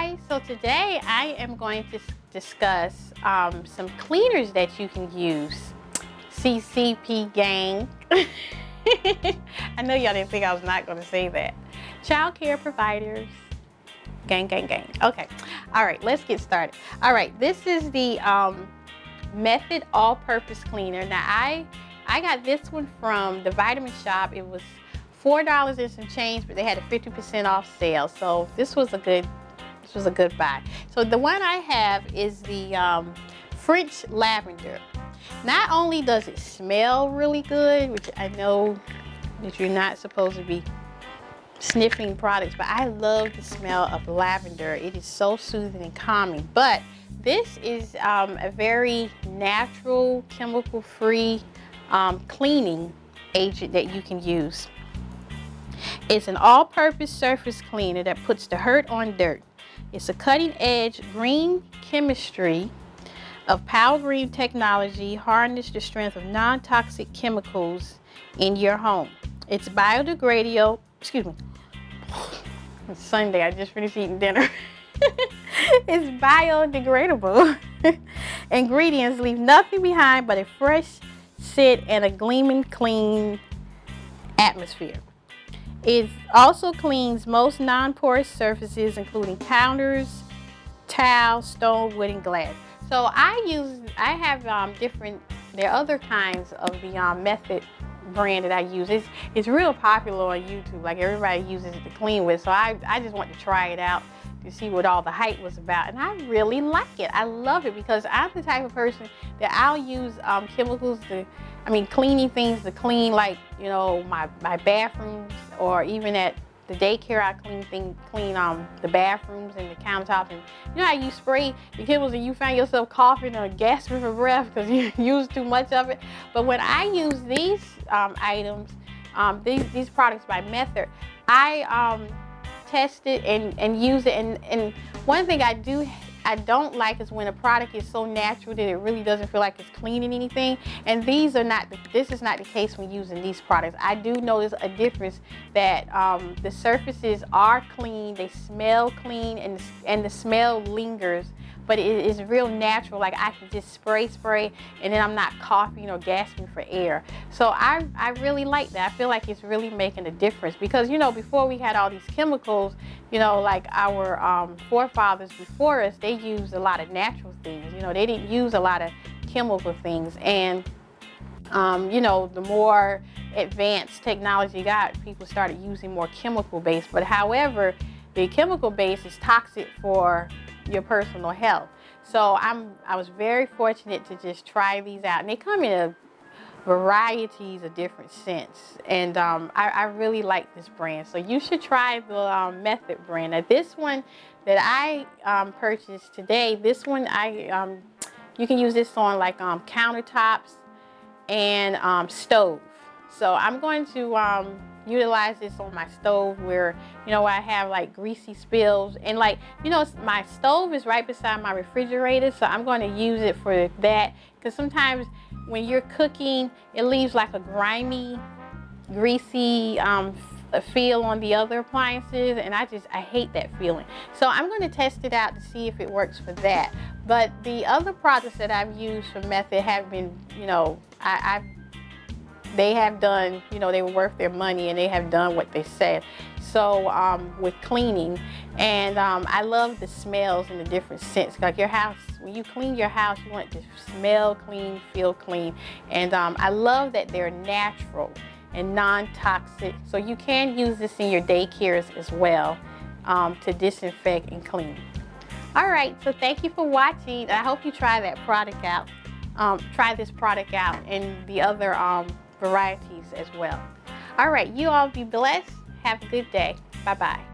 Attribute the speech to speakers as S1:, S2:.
S1: Hi, so today I am going to discuss some cleaners that you can use. CCP gang. I know y'all didn't think I was not going to say that. Child care providers. Gang, gang, gang. Okay. All right, let's get started. All right, this is the Method All-Purpose Cleaner. Now, I got this one from the Vitamin Shop. It was $4 and some change, but they had a 50% off sale. So this was a good buy. So the one I have is the French Lavender. Not only does it smell really good, which I know that you're not supposed to be sniffing products, but I love the smell of lavender. It is so soothing and calming. But this is a very natural, chemical-free cleaning agent that you can use. It's an all-purpose surface cleaner that puts the hurt on dirt. It's a cutting-edge green chemistry of power green technology, harness the strength of non-toxic chemicals in your home. It's biodegradable. Excuse me. It's Sunday. I just finished eating dinner. It's biodegradable. Ingredients leave nothing behind but a fresh scent and a gleaming clean atmosphere. It also cleans most non-porous surfaces, including counters, towels, stone, wood, and glass. So I have different, there are other kinds of the Method brand that I use. It's real popular on YouTube. Like, everybody uses it to clean with. So I just want to try it out to see what all the hype was about. And I really like it. I love it because I'm the type of person that I'll use chemicals cleaning things to clean, like, you know, my bathrooms, or even at the daycare, I clean the bathrooms and the countertops. And you know how you spray the chemicals and you find yourself coughing or gasping for breath because you use too much of it. But when I use these items, these products by Method, I test it and use it. And one thing I don't like is when a product is so natural that it really doesn't feel like it's cleaning anything. And this is not the case when using these products. I do notice a difference that the surfaces are clean, they smell clean, and the smell lingers, but it is real natural. Like, I can just spray, and then I'm not coughing or gasping for air. So I really like that. I feel like it's really making a difference because, you know, before we had all these chemicals, you know, like our forefathers before us, they used a lot of natural things. You know, they didn't use a lot of chemical things. And, you know, the more advanced technology got, people started using more chemical-based. But however, the chemical-based is toxic for your personal health. So I was very fortunate to just try these out. And they come in a varieties of different scents, and I really like this brand, so you should try the Method brand. Now, this one that I purchased today, this one you can use this on like countertops and stove. So I'm going to utilize this on my stove where, you know, I have like greasy spills, and like, you know, my stove is right beside my refrigerator, so I'm going to use it for that, because sometimes when you're cooking, it leaves like a grimy, greasy feel on the other appliances, and I hate that feeling. So I'm going to test it out to see if it works for that. But the other products that I've used from Method have been, you know, they have done, you know, they were worth their money, and they have done what they said. So with cleaning, and I love the smells and the different scents. Like, your house, when you clean your house, you want it to smell clean, feel clean. And I love that they're natural and non-toxic. So you can use this in your daycares as well to disinfect and clean. All right, so thank you for watching. I hope you try that product out. Try this product out and the other varieties as well. All right, you all be blessed. Have a good day. Bye-bye.